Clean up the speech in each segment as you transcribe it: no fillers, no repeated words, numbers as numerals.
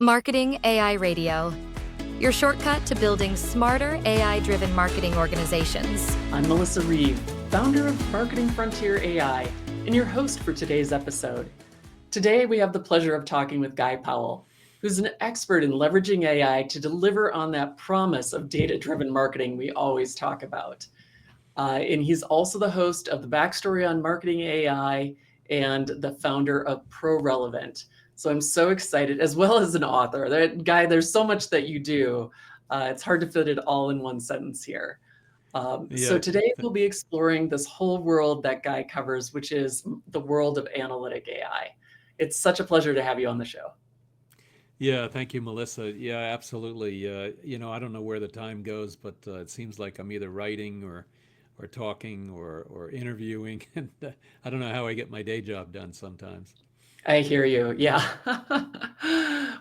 Marketing AI Radio, your shortcut to building smarter AI-driven marketing organizations. I'm Melissa Reeve, founder of Marketing Frontier AI, and your host for today's episode. Today, we have the pleasure of talking with Guy Powell, who's an expert in leveraging AI to deliver on that promise of data-driven marketing we always talk about. And he's also the host of the Backstory on Marketing AI and the founder of ProRelevant. So I'm so excited, as well as an author. Guy, there's so much that you do. It's hard to fit it all in one sentence here. So today we'll be exploring this whole world that Guy covers, which is the world of analytic AI. It's such a pleasure to have you on the show. Yeah, thank you, Melissa. Yeah, absolutely. I don't know where the time goes, but it seems like I'm either writing or talking or interviewing, and I don't know how I get my day job done sometimes. I hear you. Yeah.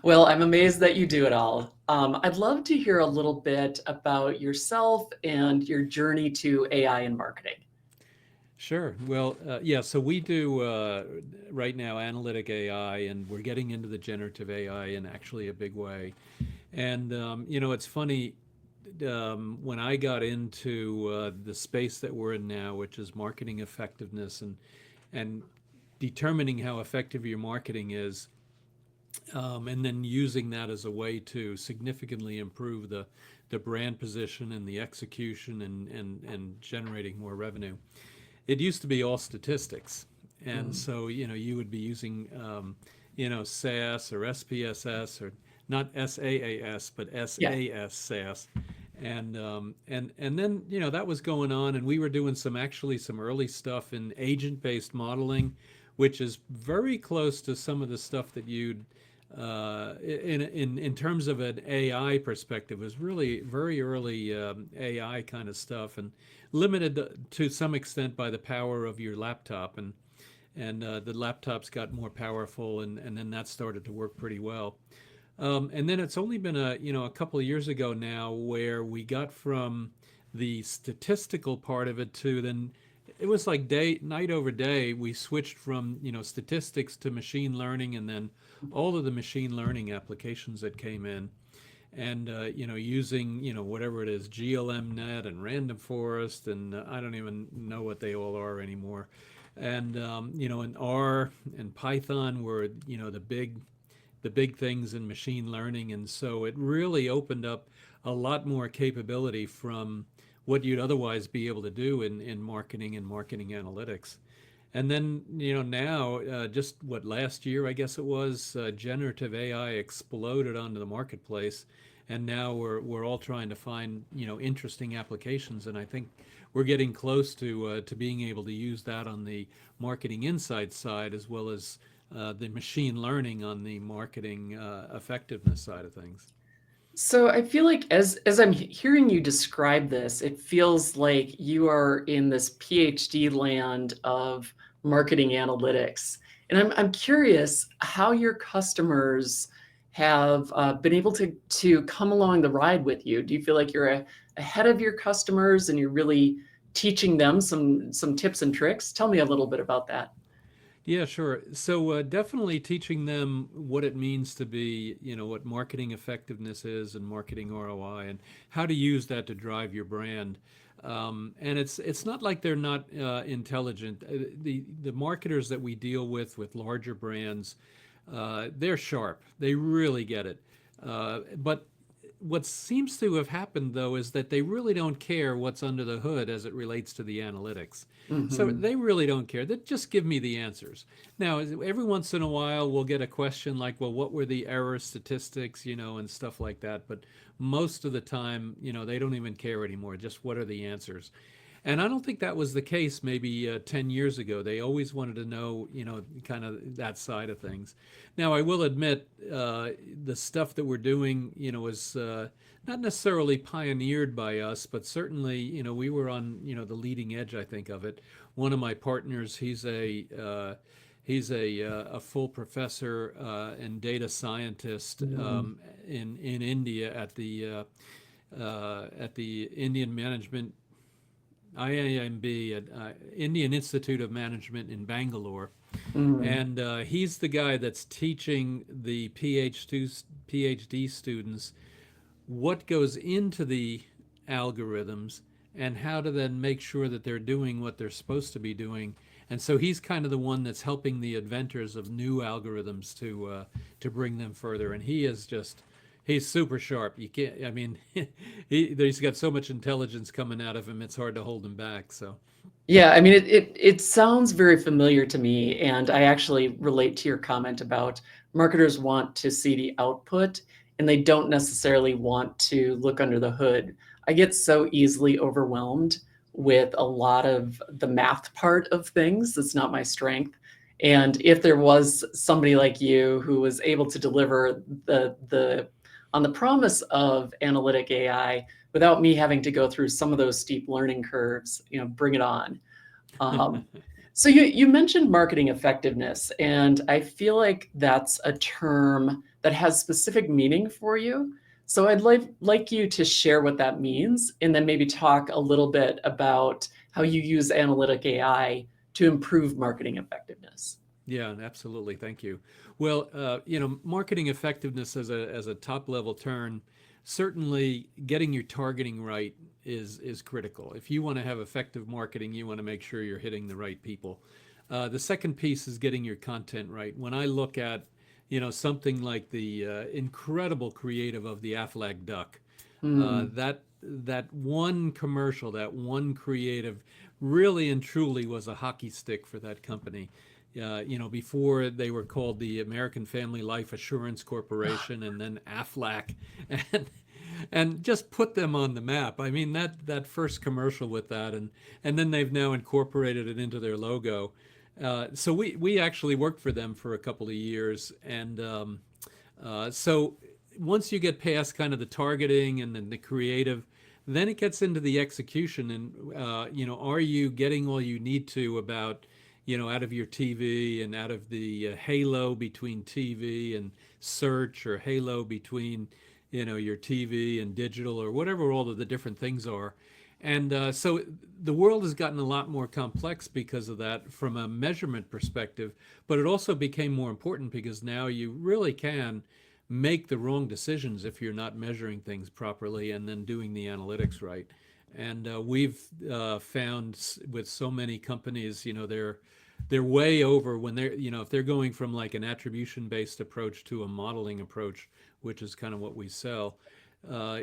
Well, I'm amazed that you do it all. I'd love to hear a little bit about yourself and your journey to AI and marketing. Sure. Well, yeah, so we do right now analytic AI, and we're getting into the generative AI in actually a big way. And, it's funny, when I got into the space that we're in now, which is marketing effectiveness and determining how effective your marketing is, and then using that as a way to significantly improve the brand position and the execution and generating more revenue. It used to be all statistics. And so, you would be using, SAS or SPSS, or not SaaS, but SAS, SAS. And then, that was going on, and we were doing some early stuff in agent-based modeling, which is very close to some of the stuff that you'd in terms of an AI perspective, was really very early AI kind of stuff, and limited to some extent by the power of your laptop, and the laptops got more powerful, and then that started to work pretty well. And then it's only been a couple of years ago now where we got from the statistical part of it to then it was like night over day. We switched from statistics to machine learning, and then all of the machine learning applications that came in, and using whatever it is, GLMnet and Random Forest, and I don't even know what they all are anymore. And and R and Python were the big things in machine learning, and so it really opened up a lot more capability from what you'd otherwise be able to do in marketing and marketing analytics. And then, now, just last year, I guess it was, generative AI exploded onto the marketplace, and now we're all trying to find, interesting applications, and I think we're getting close to being able to use that on the marketing insight side, as well as the machine learning on the marketing effectiveness side of things. So I feel like as I'm hearing you describe this, it feels like you are in this PhD land of marketing analytics. And I'm curious how your customers have been able to come along the ride with you. Do you feel like you're ahead of your customers and you're really teaching them some tips and tricks? Tell me a little bit about that. Yeah, sure. So definitely teaching them what it means to be, what marketing effectiveness is and marketing ROI, and how to use that to drive your brand. And it's not like they're not intelligent. The marketers that we deal with larger brands, they're sharp. They really get it. But what seems to have happened, though, is that they really don't care what's under the hood as it relates to the analytics. So they really don't care. They just give me the answers. Now, every once in a while, we'll get a question like, well, what were the error statistics, and stuff like that. But most of the time, they don't even care anymore. Just what are the answers? And I don't think that was the case maybe 10 years ago. They always wanted to know, kind of that side of things. Now, I will admit the stuff that we're doing, is not necessarily pioneered by us, but certainly, we were on, the leading edge, I think, of it. One of my partners, he's a full professor and data scientist in India at the Indian IIMB, at Indian Institute of Management in Bangalore. Mm. And he's the guy that's teaching the PhD students what goes into the algorithms and how to then make sure that they're doing what they're supposed to be doing. And so he's kind of the one that's helping the inventors of new algorithms to bring them further. And he's super sharp. You can't, I mean, he's got so much intelligence coming out of him, it's hard to hold him back. So, Yeah, I mean, it sounds very familiar to me, and I actually relate to your comment about marketers want to see the output, and they don't necessarily want to look under the hood. I get so easily overwhelmed with a lot of the math part of things. That's not my strength. And if there was somebody like you who was able to deliver the on the promise of analytic AI without me having to go through some of those steep learning curves, bring it on. Um, so you mentioned marketing effectiveness, and I feel like that's a term that has specific meaning for you. So I'd like you to share what that means, and then maybe talk a little bit about how you use analytic AI to improve marketing effectiveness. yeah, absolutely. Thank you. Well, marketing effectiveness as a top level term, certainly getting your targeting right is critical. If you want to have effective marketing, you want to make sure you're hitting the right people. The second piece is getting your content right. When I look at, something like the incredible creative of the Aflac duck, Hmm. that one commercial, that one creative, really and truly was a hockey stick for that company. Before they were called the American Family Life Assurance Corporation, and then Aflac, and and just put them on the map. I mean, that first commercial with that, and then they've now incorporated it into their logo. So we actually worked for them for a couple of years, and so once you get past kind of the targeting and then the creative, then it gets into the execution. And are you getting all you need to about out of your TV, and out of the halo between TV and search, or halo between your TV and digital, or whatever all of the different things are. And so the world has gotten a lot more complex because of that from a measurement perspective, but it also became more important because now you really can make the wrong decisions if you're not measuring things properly and then doing the analytics right. And we've found with so many companies, they're way over when they're, if they're going from like an attribution based approach to a modeling approach, which is kind of what we sell.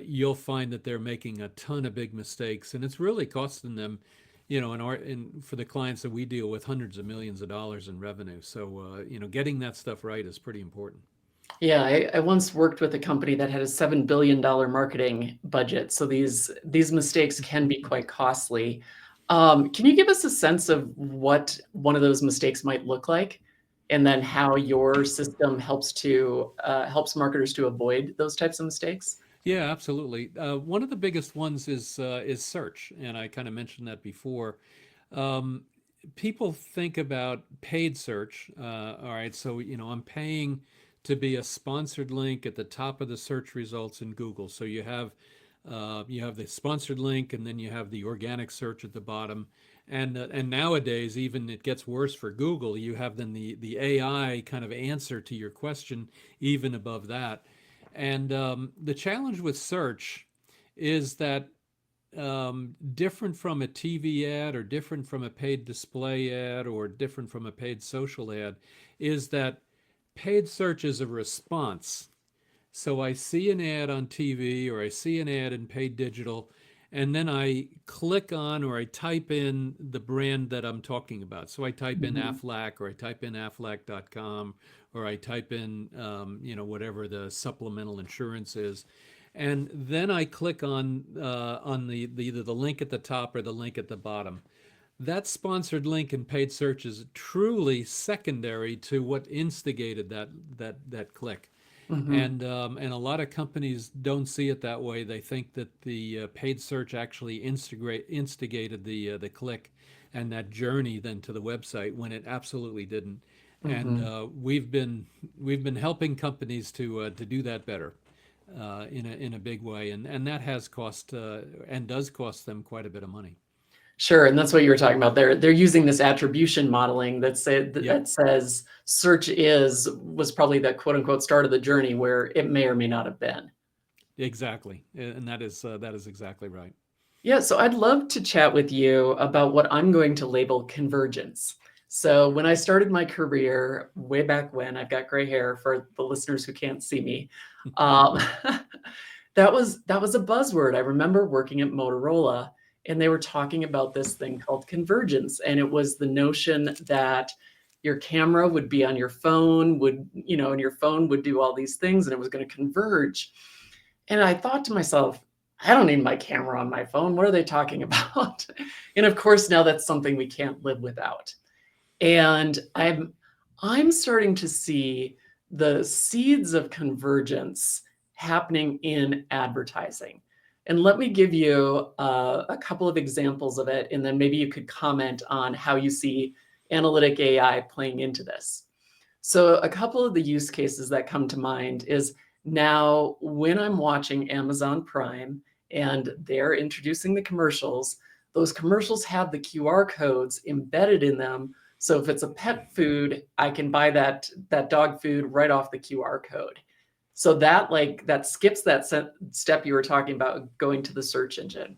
You'll find that they're making a ton of big mistakes, and it's really costing them, for the clients that we deal with, hundreds of millions of dollars in revenue. So, getting that stuff right is pretty important. Yeah, I once worked with a company that had a $7 billion marketing budget. So these mistakes can be quite costly. Can you give us a sense of what one of those mistakes might look like, and then how your system helps marketers to avoid those types of mistakes? Yeah, absolutely. One of the biggest ones is search, and I kind of mentioned that before. Um, People think about paid search. All right, so I'm paying to be a sponsored link at the top of the search results in Google. So you have the sponsored link, and then you have the organic search at the bottom. And nowadays, even it gets worse for Google. You have then the AI kind of answer to your question even above that. And the challenge with search is that different from a TV ad, or different from a paid display ad, or different from a paid social ad, is that paid search is a response. So I see an ad on TV, or I see an ad in paid digital, and then I click on, or I type in the brand that I'm talking about. So I type in Mhm. Aflac, or I type in Aflac.com, or I type in, whatever the supplemental insurance is. And then I click on either the link at the top or the link at the bottom. That sponsored link in paid search is truly secondary to what instigated that click. Mhm. And a lot of companies don't see it that way. They think that the paid search actually instigated the click and that journey then to the website, when it absolutely didn't. And Mhm. we've been helping companies to do that better in a big way, and that has cost and does cost them quite a bit of money. Sure, and that's what you were talking about. They're using this attribution modeling Yep, that says search was probably the quote unquote start of the journey where it may or may not have been. exactly. And that is exactly right. Yeah, so I'd love to chat with you about what I'm going to label convergence. So when I started my career way back when, I've got gray hair for the listeners who can't see me. Um, that was a buzzword. I remember working at Motorola, and they were talking about this thing called convergence, and it was the notion that your camera would be on your phone, and your phone would do all these things, and it was going to converge. And I thought to myself, I don't need my camera on my phone. What are they talking about? And of course, now that's something we can't live without. And I'm starting to see the seeds of convergence happening in advertising. And let me give you a couple of examples of it, and then maybe you could comment on how you see analytic AI playing into this. So a couple of the use cases that come to mind is now when I'm watching Amazon Prime and they're introducing the commercials, those commercials have the QR codes embedded in them. So if it's a pet food, I can buy that dog food right off the QR code. So that skips that step you were talking about going to the search engine.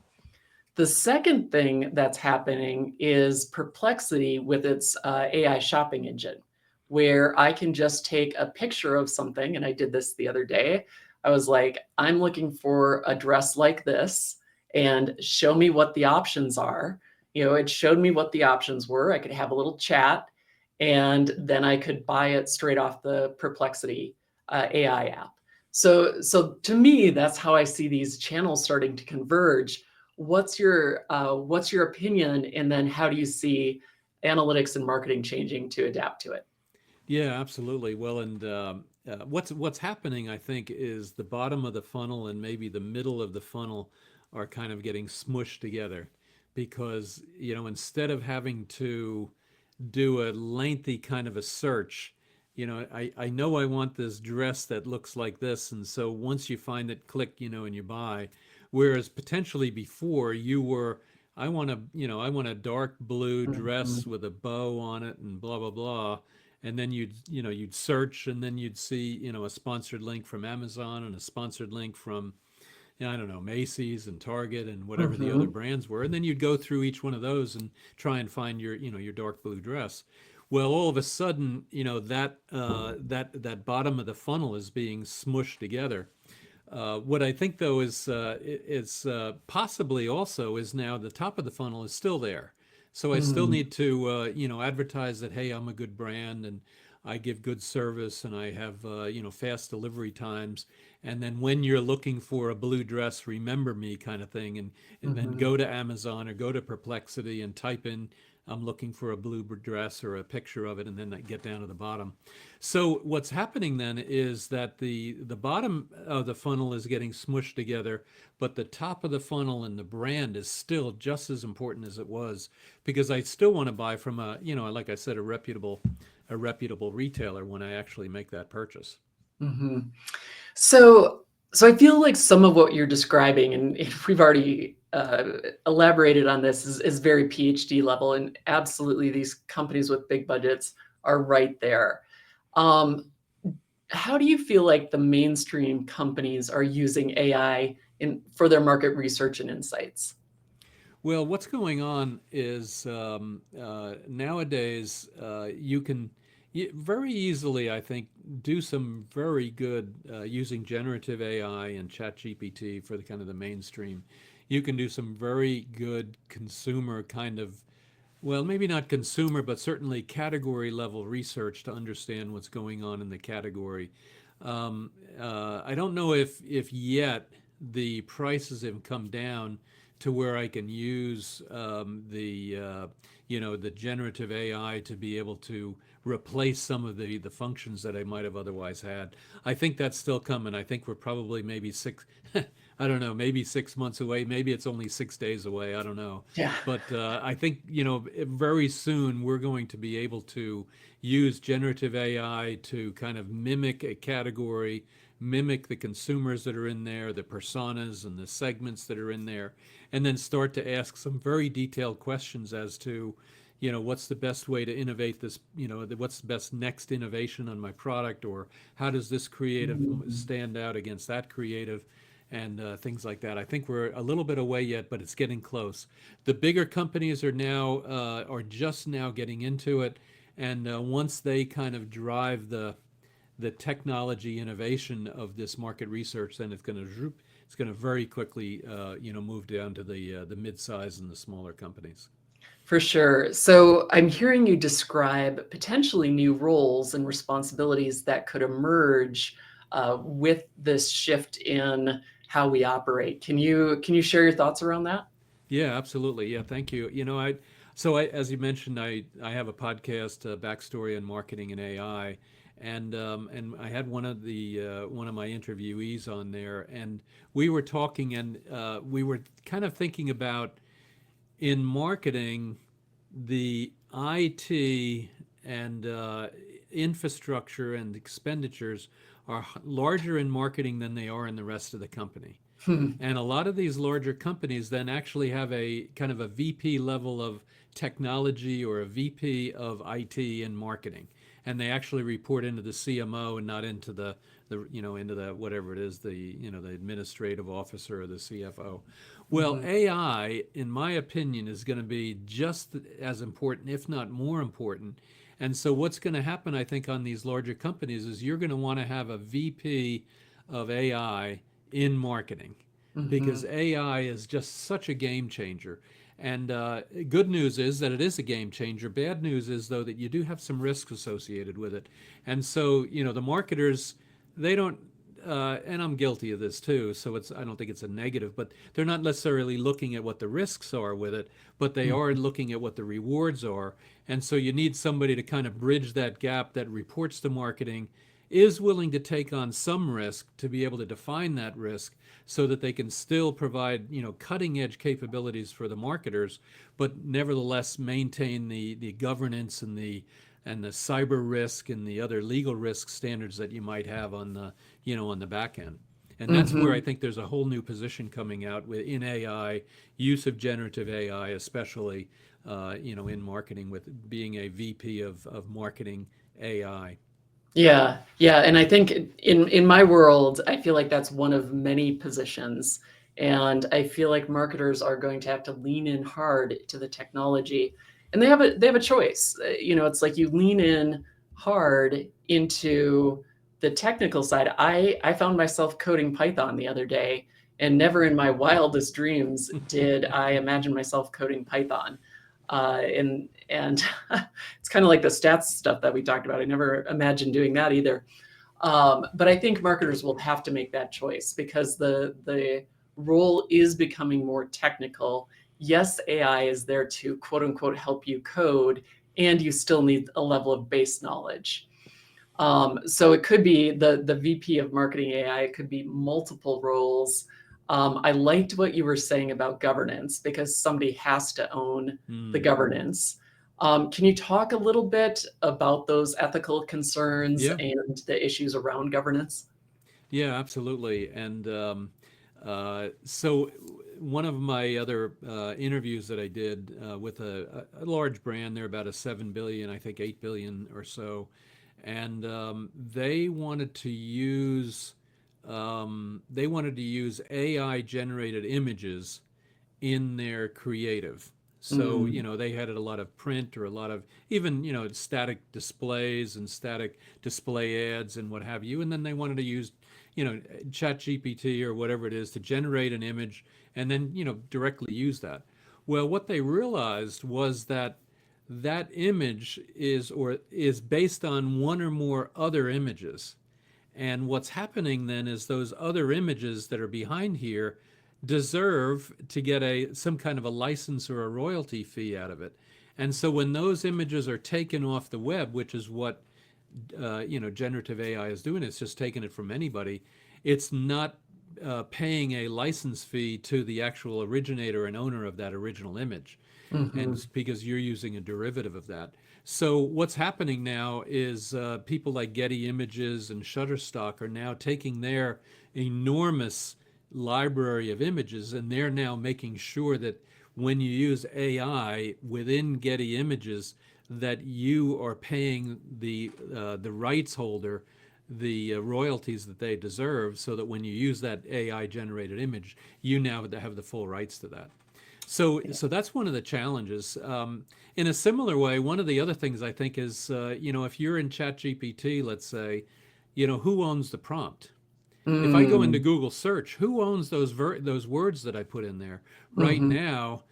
The second thing that's happening is Perplexity with its AI shopping engine, where I can just take a picture of something. And I did this the other day. I was like, I'm looking for a dress like this and show me what the options are. It showed me what the options were. I could have a little chat and then I could buy it straight off the Perplexity AI app. So to me, that's how I see these channels starting to converge. What's your opinion, and then how do you see analytics and marketing changing to adapt to it? Yeah, absolutely. Well, and what's happening, I think, is the bottom of the funnel and maybe the middle of the funnel are kind of getting smushed together because, instead of having to do a lengthy kind of a search, I know I want this dress that looks like this, and so once you find it, click, and you buy. Whereas potentially before you were, I want a dark blue Mhm, dress with a bow on it and blah blah blah, and then you'd search, and then you'd see, a sponsored link from Amazon and a sponsored link from, I don't know, Macy's and Target and whatever the other mhm, brands were, and then you'd go through each one of those and try and find your dark blue dress. Well, all of a sudden, that bottom of the funnel is being smushed together. What I think though is possibly also is now the top of the funnel is still there. So I still mhm, need to advertise that, hey, I'm a good brand and I give good service and I have fast delivery times. And then when you're looking for a blue dress, remember me, kind of thing, and then mhm. go to Amazon or go to Perplexity and type in, I'm looking for a blue dress or a picture of it, and then I get down to the bottom. So what's happening then is that the bottom of the funnel is getting smushed together, but the top of the funnel and the brand is still just as important as it was, because I still want to buy from like I said, a reputable retailer when I actually make that purchase. Mhm. So I feel like some of what you're describing, and we've already elaborated on this, is very PhD level, and absolutely these companies with big budgets are right there. Um, how do you feel like the mainstream companies are using AI for their market research and insights? Well, what's going on is nowadays you can very easily, I think, do some very good using generative AI and ChatGPT for the kind of the mainstream. You can do some very good consumer kind of, well, maybe not consumer, but certainly category level research to understand what's going on in the category. I don't know if yet the prices have come down to where I can use the generative AI to be able to replace some of the functions that I might have otherwise had. I think that's still coming. I think we're probably maybe six, I don't know, maybe 6 months away. Maybe it's only 6 days away. I don't know. Yeah. But I think, very soon we're going to be able to use generative AI to kind of mimic a category, mimic the consumers that are in there, the personas and the segments that are in there, and then start to ask some very detailed questions as to, what's the best way to innovate this, what's the best next innovation on my product, or how does this creative stand out against that creative, and things like that. I think we're a little bit away yet, but it's getting close. The bigger companies are just now getting into it, and once they kind of drive the technology innovation of this market research, then it's going to very quickly move down to the mid-size and the smaller companies. For sure. So I'm hearing you describe potentially new roles and responsibilities that could emerge with this shift in how we operate. Can you share your thoughts around that? Yeah, absolutely. Yeah, thank you. As you mentioned, I have a podcast, Backstory on Marketing and AI, and I had one of my interviewees on there, and we were talking, and we were kind of thinking about, in marketing, the IT and infrastructure and expenditures are larger in marketing than they are in the rest of the company. And a lot of these larger companies then actually have a kind of a VP level of technology or a VP of IT in marketing. And they actually report into the CMO and not into the into the whatever it is, the administrative officer or the CFO. Well, AI, in my opinion, is going to be just as important, if not more important. And so what's going to happen, I think, on these larger companies is you're going to want to have a VP of AI in marketing, because AI is just such a game changer. And good news is that it is a game changer. Bad news is, though, that you do have some risks associated with it. And so, the marketers, they don't, and I'm guilty of this too, so I don't think it's a negative, but they're not necessarily looking at what the risks are with it, but they are looking at what the rewards are. And so you need somebody to kind of bridge that gap, that reports to marketing, is willing to take on some risk to be able to define that risk, so that they can still provide, cutting edge capabilities for the marketers, but nevertheless maintain the governance and the cyber risk and the other legal risk standards that you might have on the on the back end. And that's where I think there's a whole new position coming out in AI, use of generative AI, especially in marketing, with being a VP of marketing AI. Yeah, and I think in my world, I feel like that's one of many positions, and I feel like marketers are going to have to lean in hard to the technology, and they have a choice. It's like you lean in hard into the technical side. I found myself coding Python the other day, and never in my wildest dreams did I imagine myself coding Python. And it's kind of like the stats stuff that we talked about. I never imagined doing that either. But I think marketers will have to make that choice, because the role is becoming more technical. Yes, AI is there to quote unquote help you code, and you still need a level of base knowledge. So it could be the VP of marketing AI, it could be multiple roles. I liked what you were saying about governance, because somebody has to own the governance. Can you talk a little bit about those ethical concerns and the issues around governance? Yeah, absolutely. And so one of my other interviews that I did with a large brand, they're about a 7 billion, I think 8 billion or so, and they wanted to use AI generated images in their creative. So, they had a lot of print, or a lot of even, static displays and static display ads and what have you. And then they wanted to use, Chat GPT or whatever it is to generate an image, and then, directly use that. Well, what they realized was that that image is based on one or more other images. And what's happening then is those other images that are behind here deserve to get some kind of a license or a royalty fee out of it. And so when those images are taken off the web, which is what generative AI is doing, it's just taking it from anybody. It's not paying a license fee to the actual originator and owner of that original image, and because you're using a derivative of that. So what's happening now is people like Getty Images and Shutterstock are now taking their enormous library of images, and they're now making sure that when you use AI within Getty Images, that you are paying the rights holder the royalties that they deserve, so that when you use that AI generated image, you now have the full rights to that. So that's one of the challenges. In a similar way, one of the other things I think is, if you're in ChatGPT, let's say, who owns the prompt? If I go into Mm, Google search, who owns those words that I put in there? Right hmm now,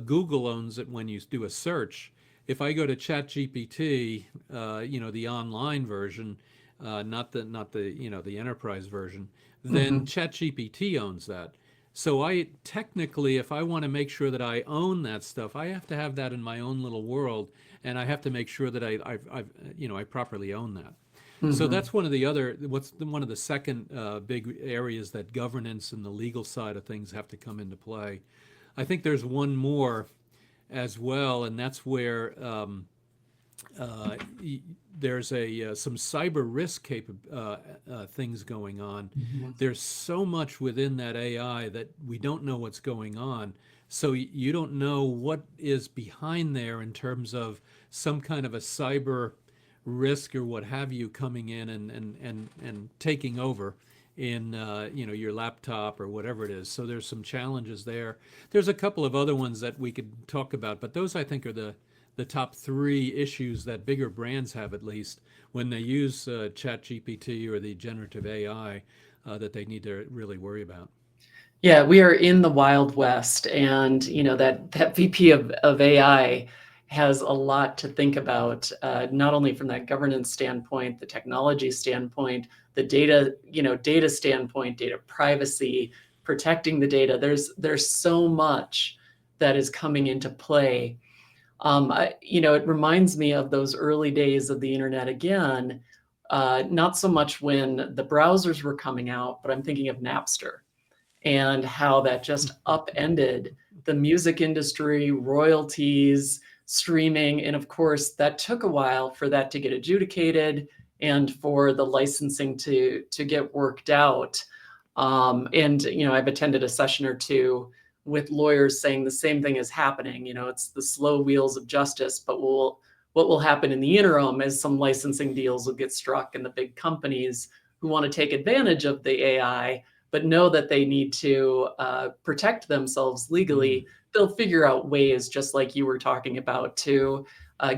Google owns it when you do a search. If I go to ChatGPT, the online version, not the the enterprise version, then hmm ChatGPT owns that. So I technically, if I want to make sure that I own that stuff, I have to have that in my own little world, and I have to make sure that I properly own that. So hmm that's one of the other, one of the second big areas that governance and the legal side of things have to come into play. I think there's one more as well, and that's where uh, there's some cyber risk things going on. hmm There's so much within that AI that we don't know what's going on. So you don't know what is behind there in terms of some kind of a cyber risk or what have you coming in and taking over in your laptop or whatever it is. So there's some challenges there. There's a couple of other ones that we could talk about, but those I think are the top three issues that bigger brands have, at least when they use ChatGPT or the generative AI, that they need to really worry about. Yeah, we are in the Wild West, and that VP of AI has a lot to think about, not only from that governance standpoint, the technology standpoint, the data standpoint, data privacy, protecting the data. There's so much that is coming into play. It reminds me of those early days of the internet again. Not so much when the browsers were coming out, but I'm thinking of Napster and how that just upended the music industry, royalties, streaming. And of course, that took a while for that to get adjudicated and for the licensing to get worked out. And I've attended a session or two with lawyers saying the same thing is happening. It's the slow wheels of justice, but what will happen in the interim is some licensing deals will get struck, and the big companies who want to take advantage of the AI but know that they need to protect themselves Mm. legally, they'll figure out ways, just like you were talking about, to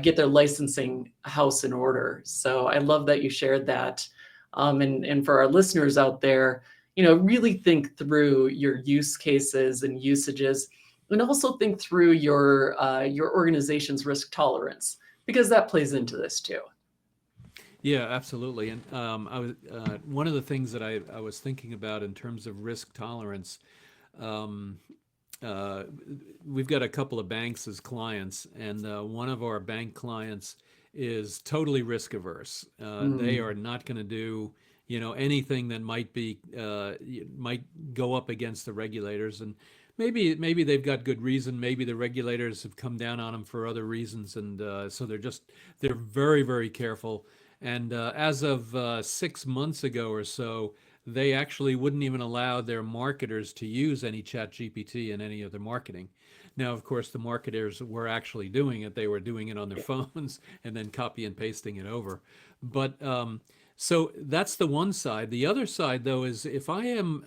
get their licensing house in order. So I love that you shared that. And for our listeners out there, really think through your use cases and usages, and also think through your organization's risk tolerance, because that plays into this too. Yeah, absolutely. And I was one of the things that I was thinking about in terms of risk tolerance. Um, uh, we've got a couple of banks as clients, and one of our bank clients is totally risk averse. They Mm, are not going to do, anything that might go up against the regulators, and maybe they've got good reason. Maybe the regulators have come down on them for other reasons, and so they're very, very careful. And as of 6 months ago or so, they actually wouldn't even allow their marketers to use any chat GPT in any of their marketing. Now, of course, the marketers were actually doing it. They were doing it on their phones and then copy and pasting it over. But so that's the one side. The other side, though, is if I'm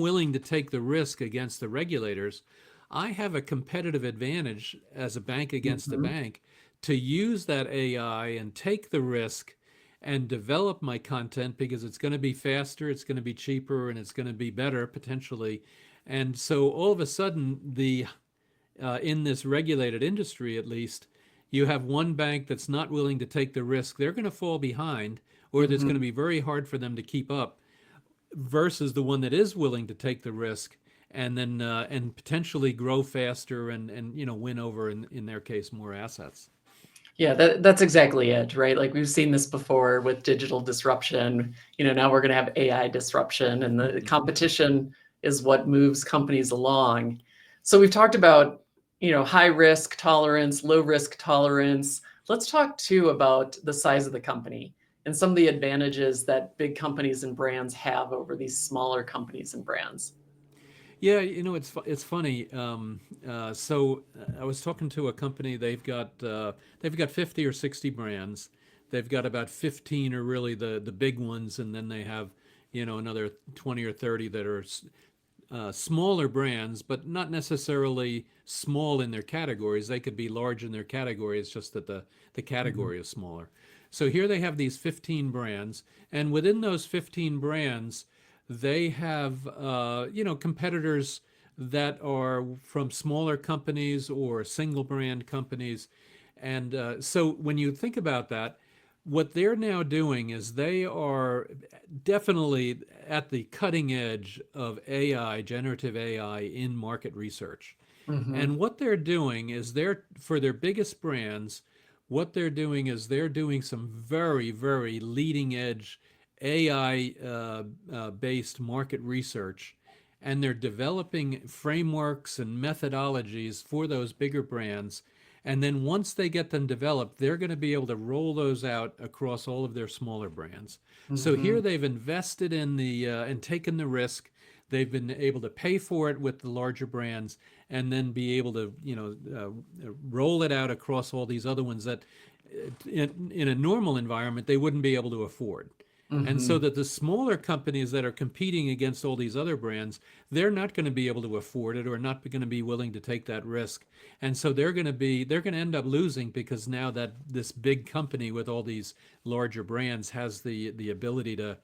willing to take the risk against the regulators, I have a competitive advantage as a bank against a mhm. bank to use that AI and take the risk and develop my content because it's going to be faster, it's going to be cheaper, and it's going to be better potentially. And so all of a sudden, the in this regulated industry, at least, you have one bank that's not willing to take the risk. They're going to fall behind, or it's going to Mhm. be very hard for them to keep up, versus the one that is willing to take the risk and then and potentially grow faster and win over in their case more assets. Yeah, that's exactly it, right? Like we've seen this before with digital disruption. Now we're going to have AI disruption, and the Mhm. competition is what moves companies along. So we've talked about high risk tolerance, low risk tolerance. Let's talk too about the size of the company and some of the advantages that big companies and brands have over these smaller companies and brands. Yeah, it's funny. I was talking to a company. They've got 50 or 60 brands. They've got about 15 are really the big ones, and then they have another 20 or 30 that are smaller brands, but not necessarily small in their categories. They could be large in their category. It's just that the Mhm. category is smaller. So here they have these 15 brands, and within those 15 brands, they have competitors that are from smaller companies or single brand companies. And so when you think about that, what they're now doing is they are definitely at the cutting edge of AI, generative AI in market research. Mhm. And what they're doing is for their biggest brands, what they're doing is they're doing some very, very leading edge AI based market research. And they're developing frameworks and methodologies for those bigger brands. And then once they get them developed, they're going to be able to roll those out across all of their smaller brands. So here Mhm. they've invested in and taken the risk. They've been able to pay for it with the larger brands, and then be able to roll it out across all these other ones that in a normal environment they wouldn't be able to afford. And so Mhm. that the smaller companies that are competing against all these other brands, they're not going to be able to afford it or not going to be willing to take that risk. And so they're going to end up losing because now that this big company with all these larger brands has the ability to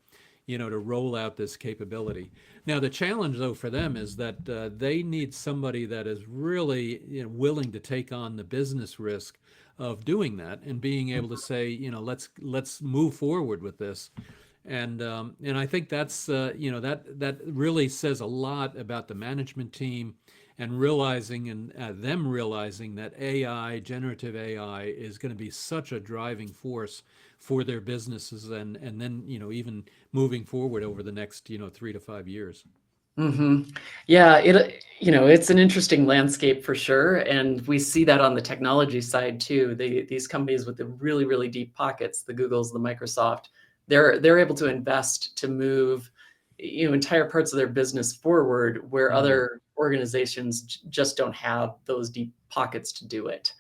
roll out this capability. Now the challenge though for them is that they need somebody that is really willing to take on the business risk of doing that and being able to say, let's move forward with this. And I think that's that really says a lot about the management team and realizing and them realizing that AI, generative AI, is going to be such a driving force for their businesses and then even moving forward over the next 3 to 5 years. Mhm. Yeah, it's an interesting landscape for sure, and we see that on the technology side too. These companies with the really, really deep pockets, the Googles, the Microsoft, they're able to invest to move, entire parts of their business forward where Mm. other organizations just don't have those deep pockets to do it.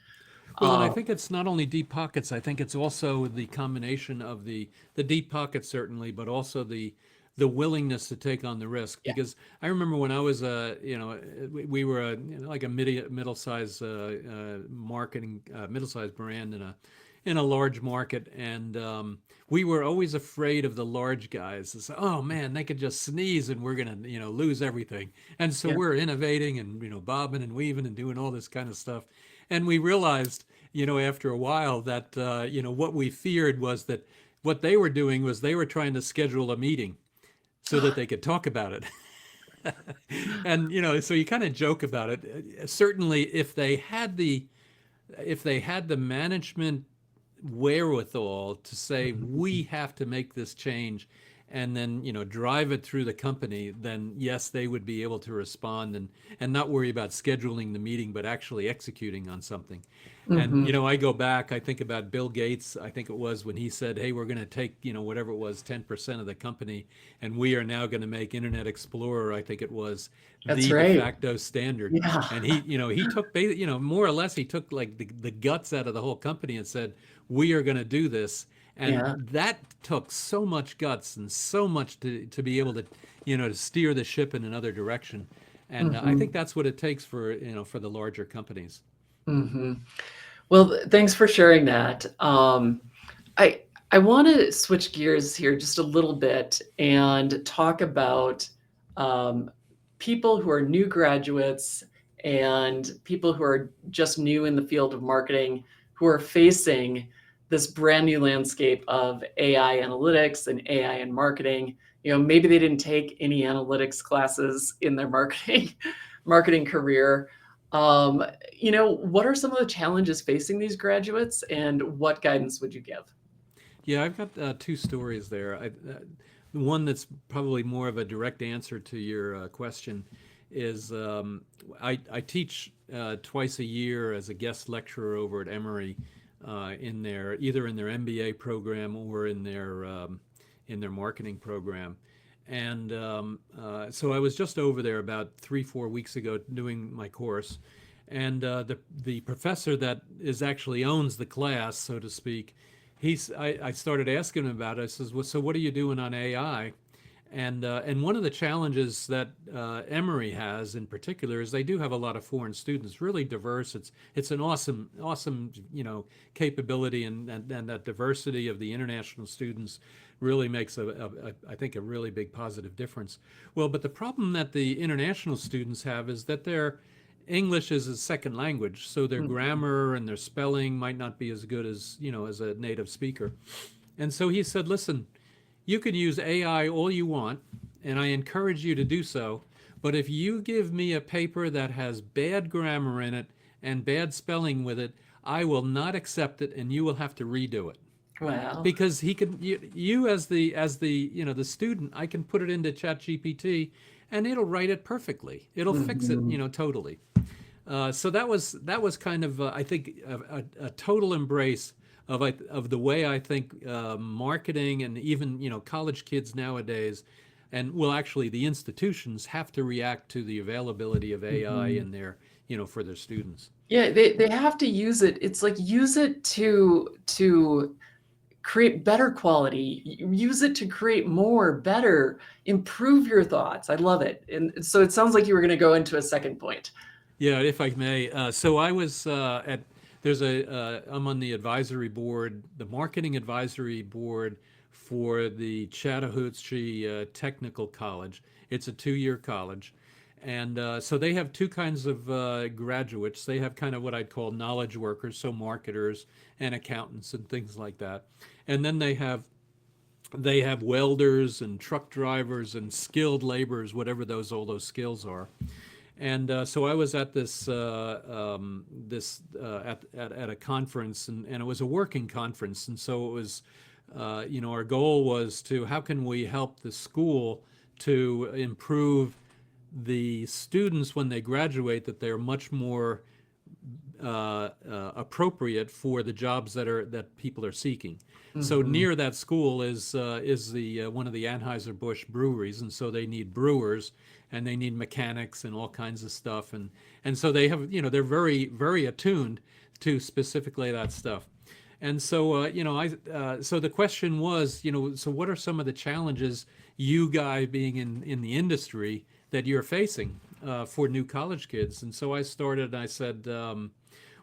Well, and I Um, think it's not only deep pockets. I think it's also the combination of the deep pockets certainly, but also the willingness to take on the risk. yeah. Because I remember when I was we were like a middle size marketing middle sized brand in a large market, and we were always afraid of the large guys. It's, oh man, they could just sneeze and we're gonna lose everything. And so Yeah. we're innovating and bobbing and weaving and doing all this kind of stuff. And we realized, after a while that, what we feared was that what they were doing was they were trying to schedule a meeting so that they could talk about it. And, so you kind of joke about it. Certainly, if they had the management wherewithal to say we Mhm. have to make this change and then drive it through the company, then yes, they would be able to respond and not worry about scheduling the meeting but actually executing on something. And Mhm. I go back, I think about Bill Gates. I think it was when he said, hey, we're going to take whatever it was, 10% of the company, and we are now going to make Internet Explorer, I think it was, That's the de right. facto standard. Yeah. And he took more or less he took like the guts out of the whole company and said, we are going to do this. And Yeah. that took so much guts and so much to be able to steer the ship in another direction. And I think Mhm. that's what it takes for the larger companies. Mhm. Well, thanks for sharing that. I I want to switch gears here just a little bit and talk about um, people who are new graduates and people who are just new in the field of marketing who are facing this brand new landscape of AI analytics and AI and marketing. Maybe they didn't take any analytics classes in their marketing marketing career. Um, what are some of the challenges facing these graduates and what guidance would you give? Yeah, I've got two stories there. One that's probably more of a direct answer to your question is I teach twice a year as a guest lecturer over at Emory in their either in their MBA program or in their marketing program. And so I was just over there about 3-4 weeks ago doing my course, and the professor that is actually owns the class, so to speak, I started asking him about it. I says, well, so what are you doing on AI? And one of the challenges that Emory has in particular is they do have a lot of foreign students, really diverse. It's an awesome capability, and that diversity of the international students really makes I think a really big positive difference. Well, but the problem that the international students have is that their English is a second language, so their grammar and their spelling might not be as good as as a native speaker. And so he said, listen, you can use AI all you want, and I encourage you to do so. But if you give me a paper that has bad grammar in it and bad spelling with it, I will not accept it, and you will have to redo it. Wow. Because he can, you as the the student, I can put it into ChatGPT, and it'll write it perfectly. It'll fix it, totally. So that was kind of I think a total embrace of the way I think marketing and even college kids nowadays, and well, actually the institutions have to react to the availability of AI in their for their students. Yeah, they have to use it. It's like use it to create better quality, use it to create more, better, improve your thoughts. I love it. And so it sounds like you were going to go into a second point. Yeah, if I may. So I was I'm on the advisory board, the marketing advisory board for the Chattahoochee Technical College. It's a 2-year college. And so they have two kinds of graduates. They have kind of what I'd call knowledge workers, so marketers and accountants and things like that. And then they have welders and truck drivers and skilled laborers, whatever all those skills are. And so I was at at a conference, and it was a working conference, and so it was, our goal was to how can we help the school to improve the students when they graduate, that they're much more appropriate for the jobs that people are seeking. So near that school is the one of the Anheuser-Busch breweries, and so they need brewers and they need mechanics and all kinds of stuff, and so they have they're very very attuned to specifically that stuff. And so so the question was, so what are some of the challenges you guys being in the industry that you're facing for new college kids? And so I started and I said,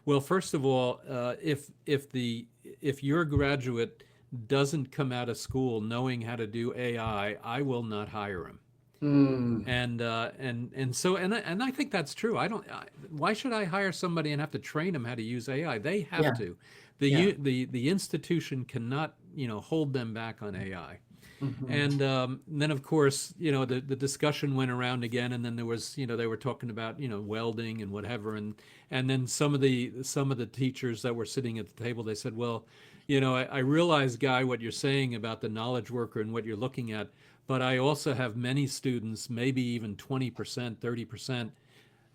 well, first of all, if your graduate doesn't come out of school knowing how to do AI, I will not hire him. And I think that's true. Why should I hire somebody and have to train them how to use AI? They have to. The institution cannot hold them back on AI. And then of course the discussion went around again, and then there was they were talking about welding and whatever, and then some of the teachers that were sitting at the table, they said, well, I realize, Guy, what you're saying about the knowledge worker and what you're looking at, but I also have many students, maybe even 20%, 30%,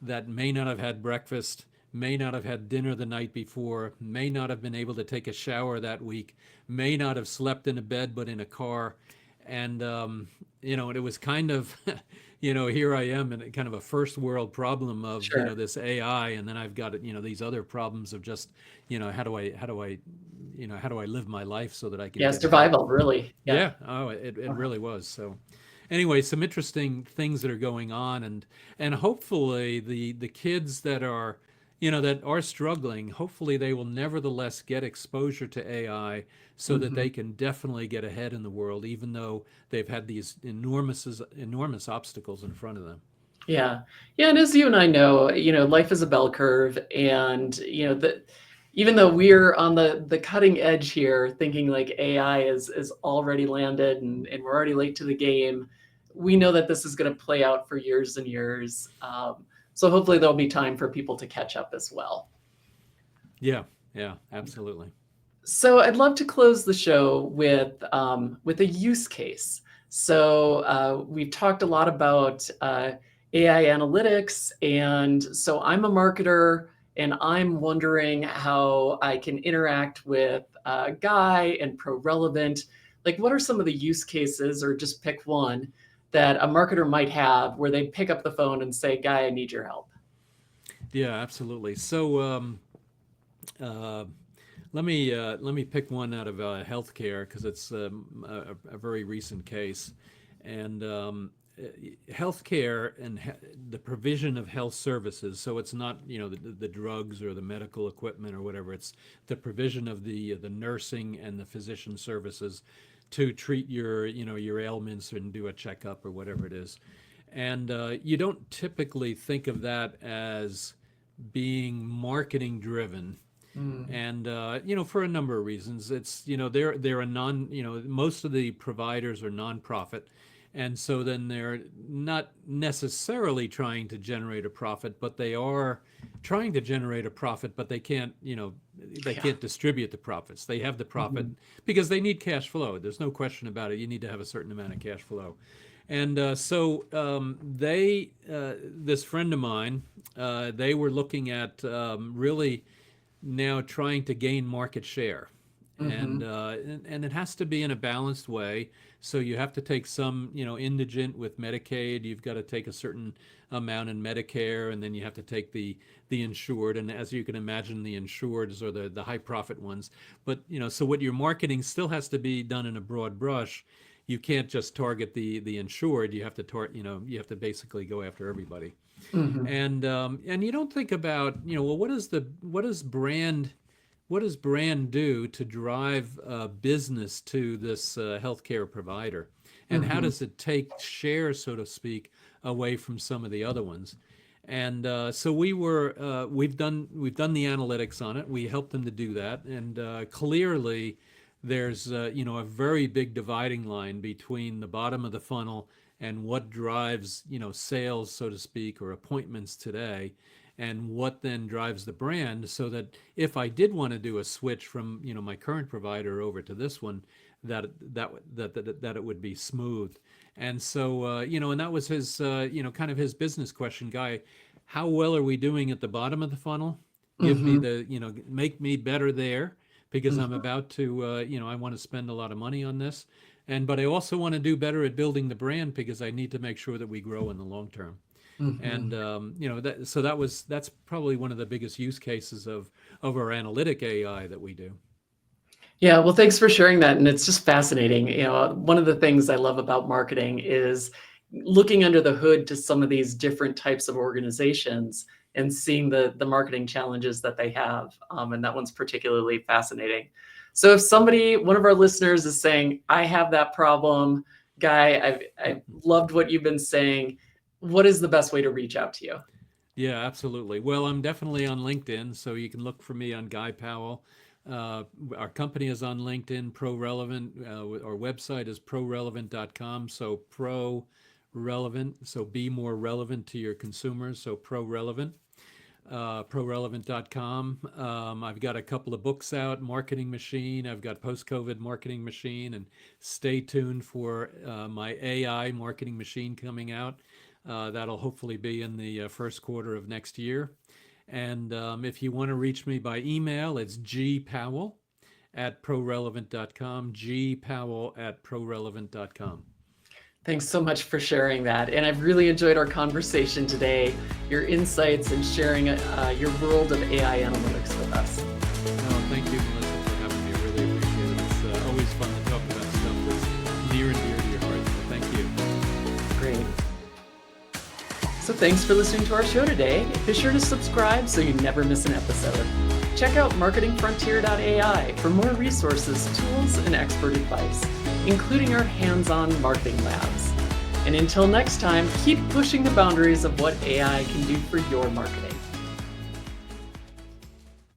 that may not have had breakfast, may not have had dinner the night before, may not have been able to take a shower that week, may not have slept in a bed but in a car. And and it was kind of here I am in kind of a first world problem of this AI, and then I've got these other problems of just how do I live my life so that I can survival, really. Yeah. Oh, it really was. So anyway, some interesting things that are going on, and hopefully the kids that are that are struggling, hopefully they will nevertheless get exposure to AI so that they can definitely get ahead in the world, even though they've had these enormous obstacles in front of them. Yeah. And as you and I know, life is a bell curve, and even though we're on the cutting edge here, thinking like AI is already landed and we're already late to the game, we know that this is going to play out for years and years. So hopefully there'll be time for people to catch up as well. Yeah, absolutely. So I'd love to close the show with a use case. So we've talked a lot about AI analytics. And so I'm a marketer and I'm wondering how I can interact with Guy and ProRelevant. Like, what are some of the use cases, or just pick one, that a marketer might have where they pick up the phone and say, Guy, I need your help? Yeah, absolutely. So uh, let me pick one out of healthcare because it's a very recent case, and healthcare and the provision of health services. So it's not the drugs or the medical equipment or whatever. It's the provision of the nursing and the physician services to treat your ailments and do a checkup or whatever it is. And you don't typically think of that as being marketing driven, Mm. and for a number of reasons. It's they're a non most of the providers are nonprofit, and so then they're not necessarily trying to generate a profit, but they are trying to generate a profit, but they can't they Yeah. can't distribute the profits. They have the profit Mhm. because they need cash flow. There's no question about it. You need to have a certain amount of cash flow. And so this friend of mine, they were looking at really now trying to gain market share. And, Mhm. and it has to be in a balanced way. So you have to take some, indigent with Medicaid. You've got to take a certain amount in Medicare, and then you have to take the insured. And as you can imagine, the insureds are the high profit ones. But so what your marketing still has to be done in a broad brush. You can't just target the insured. You have to you have to basically go after everybody. Mhm. And you don't think about well, what does brand do to drive business to this healthcare provider, and how Mhm. does it take share, so to speak, away from some of the other ones? And so we've done the analytics on it. We helped them to do that, and clearly there's a very big dividing line between the bottom of the funnel and what drives sales, so to speak, or appointments today, and what then drives the brand. So that if I did want to do a switch from my current provider over to this one, that it would be smooth. And so and that was his kind of his business question. Guy, how well are we doing at the bottom of the funnel? Give me Mhm. the make me better there, because I'm Mhm. about to I want to spend a lot of money on this. But I also want to do better at building the brand because I need to make sure that we grow in the long term. And Mhm. that's probably one of the biggest use cases of our analytic AI that we do. Yeah, well, thanks for sharing that. And it's just fascinating. One of the things I love about marketing is looking under the hood to some of these different types of organizations and seeing the marketing challenges that they have. And that one's particularly fascinating. So if one of our listeners is saying, I have that problem, Guy, I've loved what you've been saying. What is the best way to reach out to you? Yeah, absolutely. Well, I'm definitely on LinkedIn, so you can look for me on Guy Powell. Our company is on LinkedIn, ProRelevant. Our website is prorelevant.com. So relevant, so be more relevant to your consumers. So ProRelevant, prorelevant.com. I've got a couple of books out, Marketing Machine. I've got Post-COVID Marketing Machine, and stay tuned for my AI Marketing Machine coming out. That'll hopefully be in the first quarter of next year. And if you want to reach me by email, it's gpowell@prorelevant.com, gpowell@prorelevant.com. Thanks so much for sharing that. And I've really enjoyed our conversation today, your insights and sharing your world of AI analytics with us. Oh, thank you, Melissa, for having me. I really appreciate it. It's always fun to talk about stuff that's near and dear to your heart. So thank you. Great. So thanks for listening to our show today. Be sure to subscribe so you never miss an episode. Check out marketingfrontier.ai for more resources, tools, and expert advice, including our hands-on marketing labs. And until next time, keep pushing the boundaries of what AI can do for your marketing.